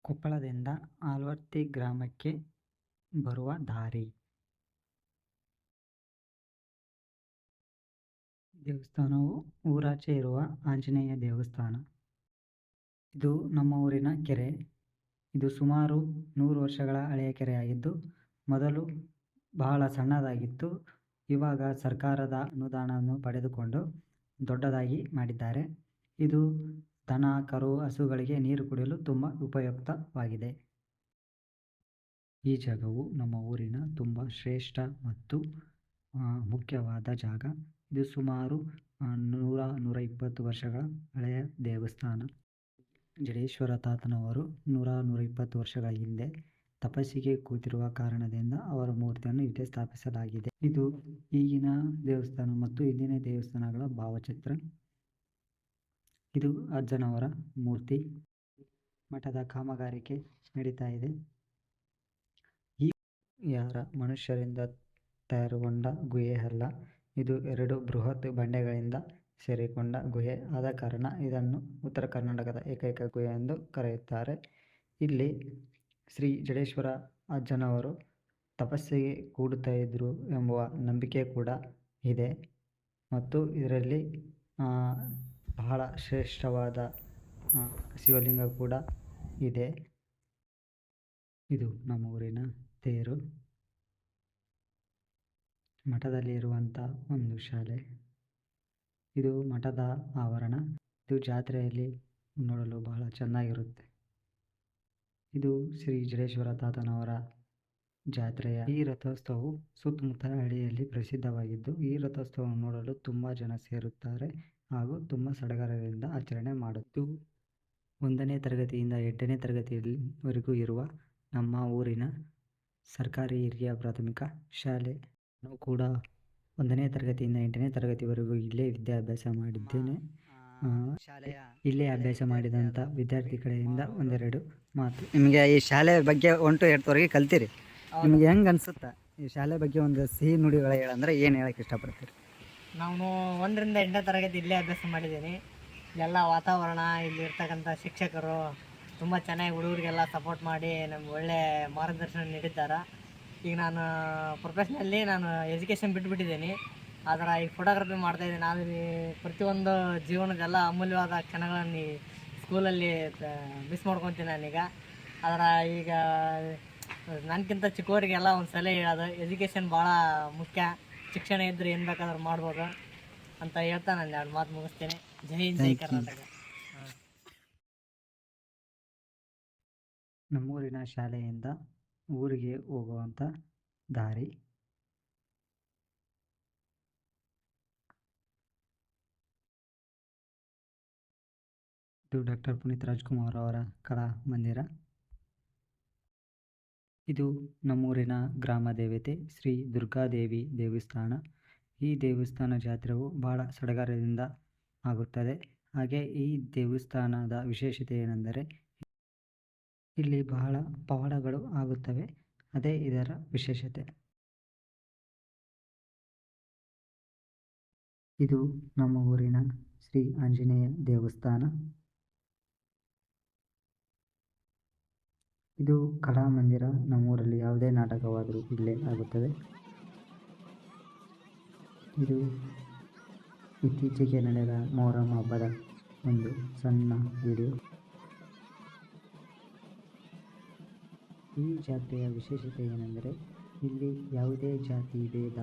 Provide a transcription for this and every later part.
ಕೊಪ್ಪಳದಿಂದ ಆಲ್ವರ್ತಿ ಗ್ರಾಮಕ್ಕೆ ಬರುವ ದಾರಿ. ದೇವಸ್ಥಾನವು ಊರಾಚೆ ಇರುವ ಆಂಜನೇಯ ದೇವಸ್ಥಾನ. ಇದು ನಮ್ಮ ಊರಿನ ಕೆರೆ. ಇದು ಸುಮಾರು 100 ವರ್ಷಗಳ ಹಳೆಯ ಕೆರೆಯಾಗಿದ್ದು, ಮೊದಲು ಬಹಳ ಸಣ್ಣದಾಗಿತ್ತು. ಇವಾಗ ಸರ್ಕಾರದ ಅನುದಾನವನ್ನು ಪಡೆದುಕೊಂಡು ದೊಡ್ಡದಾಗಿ ಮಾಡಿದ್ದಾರೆ. ಇದು ದನ, ಕರು, ಹಸುಗಳಿಗೆ ನೀರು ಕುಡಿಯಲು ತುಂಬ ಉಪಯುಕ್ತವಾಗಿದೆ. ಈ ಜಾಗವು ನಮ್ಮ ಊರಿನ ತುಂಬ ಶ್ರೇಷ್ಠ ಮತ್ತು ಮುಖ್ಯವಾದ ಜಾಗ. ಇದು ಸುಮಾರು 100-120 ವರ್ಷಗಳ ಹಳೆಯ ದೇವಸ್ಥಾನ. ಜಡೇಶ್ವರ ತಾತನವರು 100-120 ವರ್ಷಗಳ ಹಿಂದೆ ತಪಸ್ಸಿಗೆ ಕೂತಿರುವ ಕಾರಣದಿಂದ ಅವರ ಮೂರ್ತಿಯನ್ನು ಇಲ್ಲಿ ಸ್ಥಾಪಿಸಲಾಗಿದೆ. ಇದು ಈಗಿನ ದೇವಸ್ಥಾನ ಮತ್ತು ಹಿಂದಿನ ದೇವಸ್ಥಾನಗಳ ಭಾವಚಿತ್ರ. ಇದು ಅಜ್ಜನವರ ಮೂರ್ತಿ. ಮಠದ ಕಾಮಗಾರಿಕೆ ನಡೀತಾ ಇದೆ. ಈ ಯಾರ ಮನುಷ್ಯರಿಂದ ತಯಾರುಗೊಂಡ ಗುಹೆ ಅಲ್ಲ. ಇದು 2 ಬೃಹತ್ ಬಂಡೆಗಳಿಂದ ಸೇರಿಕೊಂಡ ಗುಹೆ ಆದ ಕಾರಣ ಇದನ್ನು ಉತ್ತರ ಕರ್ನಾಟಕದ ಏಕೈಕ ಗುಹೆ ಎಂದು ಕರೆಯುತ್ತಾರೆ. ಇಲ್ಲಿ ಶ್ರೀ ಜಡೇಶ್ವರ ಅಜ್ಜನವರು ತಪಸ್ಸಿಗೆ ಕೂಡುತ್ತಾ ಇದ್ದರು ಎಂಬುವ ನಂಬಿಕೆ ಕೂಡ ಇದೆ ಮತ್ತು ಇದರಲ್ಲಿ ಬಹಳ ಶ್ರೇಷ್ಠವಾದ ಶಿವಲಿಂಗ ಕೂಡ ಇದೆ. ಇದು ನಮ್ಮ ಊರಿನ ತೇರು. ಮಠದಲ್ಲಿ ಇರುವಂಥ ಒಂದು ಶಾಲೆ. ಇದು ಮಠದ ಆವರಣ. ಇದು ಜಾತ್ರೆಯಲ್ಲಿ ನೋಡಲು ಬಹಳ ಚೆನ್ನಾಗಿರುತ್ತೆ. ಇದು ಶ್ರೀ ಜಡೇಶ್ವರ ತಾತನವರ ಜಾತ್ರೆಯ ಈ ರಥೋತ್ಸವವು ಸುತ್ತಮುತ್ತ ಹಳ್ಳಿಯಲ್ಲಿ ಪ್ರಸಿದ್ಧವಾಗಿದ್ದು, ಈ ರಥೋತ್ಸವವನ್ನು ನೋಡಲು ತುಂಬ ಜನ ಸೇರುತ್ತಾರೆ ಹಾಗೂ ತುಂಬ ಸಡಗರದಿಂದ ಆಚರಣೆ ಮಾಡುತ್ತು. 1ನೇ ತರಗತಿಯಿಂದ 8ನೇ ತರಗತಿಯವರೆಗೂ ಇರುವ ನಮ್ಮ ಊರಿನ ಸರ್ಕಾರಿ ಹಿರಿಯ ಪ್ರಾಥಮಿಕ ಶಾಲೆ. ನಾನು ಕೂಡ 1ನೇ ತರಗತಿಯಿಂದ 8ನೇ ತರಗತಿವರೆಗೂ ಇಲ್ಲೇ ವಿದ್ಯಾಭ್ಯಾಸ ಮಾಡಿದ್ದೇನೆ. ಇಲ್ಲೇ ಅಭ್ಯಾಸ ಮಾಡಿದಂಥ ವಿದ್ಯಾರ್ಥಿ ಕಡೆಯಿಂದ ಒಂದೆರಡು ಮಾತು. ನಿಮಗೆ ಈ ಶಾಲೆ ಬಗ್ಗೆ 1 to 8ವರೆಗೆ ಕಲ್ತೀರಿ, ನಿಮ್ಗೆ ಹೆಂಗೆ ಅನಿಸುತ್ತಾ? ಈ ಶಾಲೆ ಬಗ್ಗೆ ಒಂದು ಸಿಹಿ ನುಡಿಗಳ ಹೇಳಂದ್ರೆ ಏನು ಹೇಳಕ್ಕೆ ಇಷ್ಟಪಡ್ತೀರಿ? ನಾನು 1ರಿಂದ 8ನೇ ತರಗತಿ ಇಲ್ಲೇ ಅಭ್ಯಾಸ ಮಾಡಿದ್ದೀನಿ. ಇಲ್ಲೆಲ್ಲ ವಾತಾವರಣ, ಇಲ್ಲಿ ಇರ್ತಕ್ಕಂಥ ಶಿಕ್ಷಕರು ತುಂಬ ಚೆನ್ನಾಗಿ ಹುಡುಗರಿಗೆಲ್ಲ ಸಪೋರ್ಟ್ ಮಾಡಿ ನಮ್ಗೆ ಒಳ್ಳೆ ಮಾರ್ಗದರ್ಶನ ನೀಡಿದ್ದಾರೆ. ಈಗ ನಾನು ಪ್ರೊಫೆಷ್ನಲ್ಲಿ ಎಜುಕೇಷನ್ ಬಿಟ್ಬಿಟ್ಟಿದ್ದೀನಿ, ಆದರೆ ಈಗ ಫೋಟೋಗ್ರಫಿ ಮಾಡ್ತಾಯಿದ್ದೀನಿ. ಆದರೆ ಪ್ರತಿಯೊಂದು ಜೀವನದೆಲ್ಲ ಅಮೂಲ್ಯವಾದ ಕ್ಷಣಗಳನ್ನು ಸ್ಕೂಲಲ್ಲಿ ಮಿಸ್ ಮಾಡ್ಕೊತೀನಿ ನಾನೀಗ. ಆದರೆ ಈಗ ನನಗಿಂತ ಚಿಕ್ಕವರಿಗೆಲ್ಲ ಒಂದು ಸಲಹೆ ಹೇಳೋದು, ಎಜುಕೇಷನ್ ಭಾಳ ಮುಖ್ಯ. ಶಿಕ್ಷಣ ಇದ್ದರೆ ಏನು ಬೇಕಾದ್ರೂ ಮಾಡ್ಬೋದು ಅಂತ ಹೇಳ್ತಾ ನಾನು 2 ಮಾತು ಮುಗಿಸ್ತೇನೆ. ಜೈ ಹಿಂದ್, ಜೈ ಕರ್ನಾಟಕ. ನಮ್ಮೂರಿನ ಶಾಲೆಯಿಂದ ಊರಿಗೆ ಹೋಗುವಂಥ ದಾರಿ. ಇದು ಡಾಕ್ಟರ್ ಪುನೀತ್ ರಾಜ್ಕುಮಾರ್ ಅವರ ಕಲಾ ಮಂದಿರ. ಇದು ನಮ್ಮೂರಿನ ಗ್ರಾಮ ದೇವತೆ ಶ್ರೀ ದುರ್ಗಾದೇವಿ ದೇವಸ್ಥಾನ. ಈ ದೇವಸ್ಥಾನ ಜಾತ್ರೆಯು ಬಹಳ ಸಡಗರದಿಂದ ಆಗುತ್ತದೆ. ಹಾಗೆ ಈ ದೇವಸ್ಥಾನದ ವಿಶೇಷತೆ ಏನೆಂದರೆ ಇಲ್ಲಿ ಬಹಳ ಪವಾಡಗಳು ಆಗುತ್ತವೆ. ಅದೇ ಇದರ ವಿಶೇಷತೆ. ಇದು ನಮ್ಮ ಊರಿನ ಶ್ರೀ ಆಂಜನೇಯ ದೇವಸ್ಥಾನ. ಇದು ಕಲಾಮಂದಿರ. ನಮ್ಮೂರಲ್ಲಿ ಯಾವುದೇ ನಾಟಕವಾದರೂ ಇಲ್ಲೇ ಆಗುತ್ತದೆ. ಇದು ಇತ್ತೀಚೆಗೆ ನಡೆದ ಮೊಹರಂ ಹಬ್ಬದ ಒಂದು ಸಣ್ಣ ವಿಡಿಯೋ. ಈ ಜಾತ್ರೆಯ ವಿಶೇಷತೆ ಏನೆಂದರೆ ಇಲ್ಲಿ ಯಾವುದೇ ಜಾತಿ ಭೇದ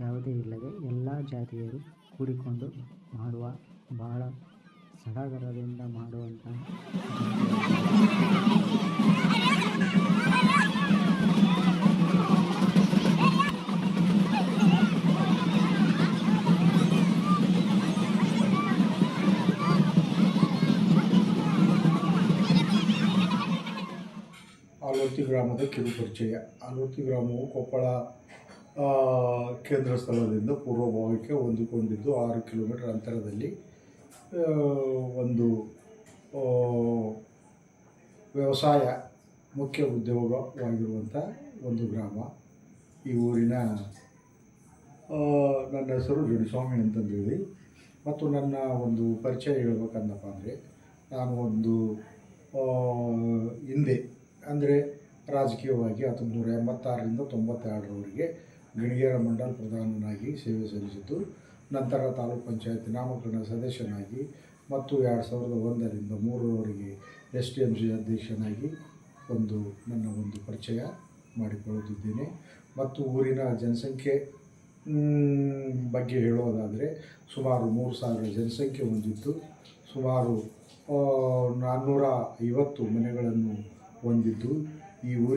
ಯಾವುದೇ ಇಲ್ಲದೆ ಎಲ್ಲ ಜಾತಿಯರು ಕೂಡಿಕೊಂಡು ಮಾಡುವ ಬಹಳ ಸಡಗರದಿಂದ ಮಾಡುವಂಥ ಆಲ್ವರ್ತಿ ಗ್ರಾಮದ ಕಿರು ಪರಿಚಯ. ಆಲ್ವರ್ತಿ ಗ್ರಾಮವು ಕೊಪ್ಪಳ ಕೇಂದ್ರ ಸ್ಥಳದಿಂದ ಪೂರ್ವ ಭಾಗಕ್ಕೆ ಹೊಂದಿಕೊಂಡಿದ್ದು 6 ಕಿಲೋಮೀಟರ್ ಅಂತರದಲ್ಲಿ ಒಂದು ವ್ಯವಸಾಯ ಮುಖ್ಯ ಉದ್ಯೋಗವಾಗಿರುವಂಥ ಒಂದು ಗ್ರಾಮ. ಈ ಊರಿನ ನನ್ನ ಹೆಸರು ಜಡಿಸ್ವಾಮಿ ಅಂತಂದೇಳಿ. ಮತ್ತು ನನ್ನ ಒಂದು ಪರಿಚಯ ಹೇಳ್ಬೇಕಂದಪ್ಪ ಅಂದರೆ, ನಾನು ಒಂದು ಹಿಂದೆ ಅಂದರೆ ರಾಜಕೀಯವಾಗಿ 1986ರಿಂದ 92ರವರೆಗೆ ಗಿಣಿಗೇರ ಮಂಡಲ ಪ್ರಧಾನನಾಗಿ ಸೇವೆ ಸಲ್ಲಿಸಿದ್ದು, ನಂತರ ತಾಲೂಕ್ ಪಂಚಾಯತ್ ನಾಮಕರಣ ಸದಸ್ಯನಾಗಿ ಮತ್ತು 2001ರಿಂದ 2003ರವರೆಗೆ STMC ಅಧ್ಯಕ್ಷನಾಗಿ ನನ್ನ ಒಂದು ಪರಿಚಯ ಮಾಡಿಕೊಳ್ಳುತ್ತಿದ್ದೇನೆ. ಮತ್ತು ಊರಿನ ಜನಸಂಖ್ಯೆ ಬಗ್ಗೆ ಹೇಳೋದಾದರೆ ಸುಮಾರು 3,000 ಜನಸಂಖ್ಯೆ ಹೊಂದಿದ್ದು, ಸುಮಾರು 450 ಮನೆಗಳನ್ನು ಹೊಂದಿದ್ದು, ಈ ಊರಿನ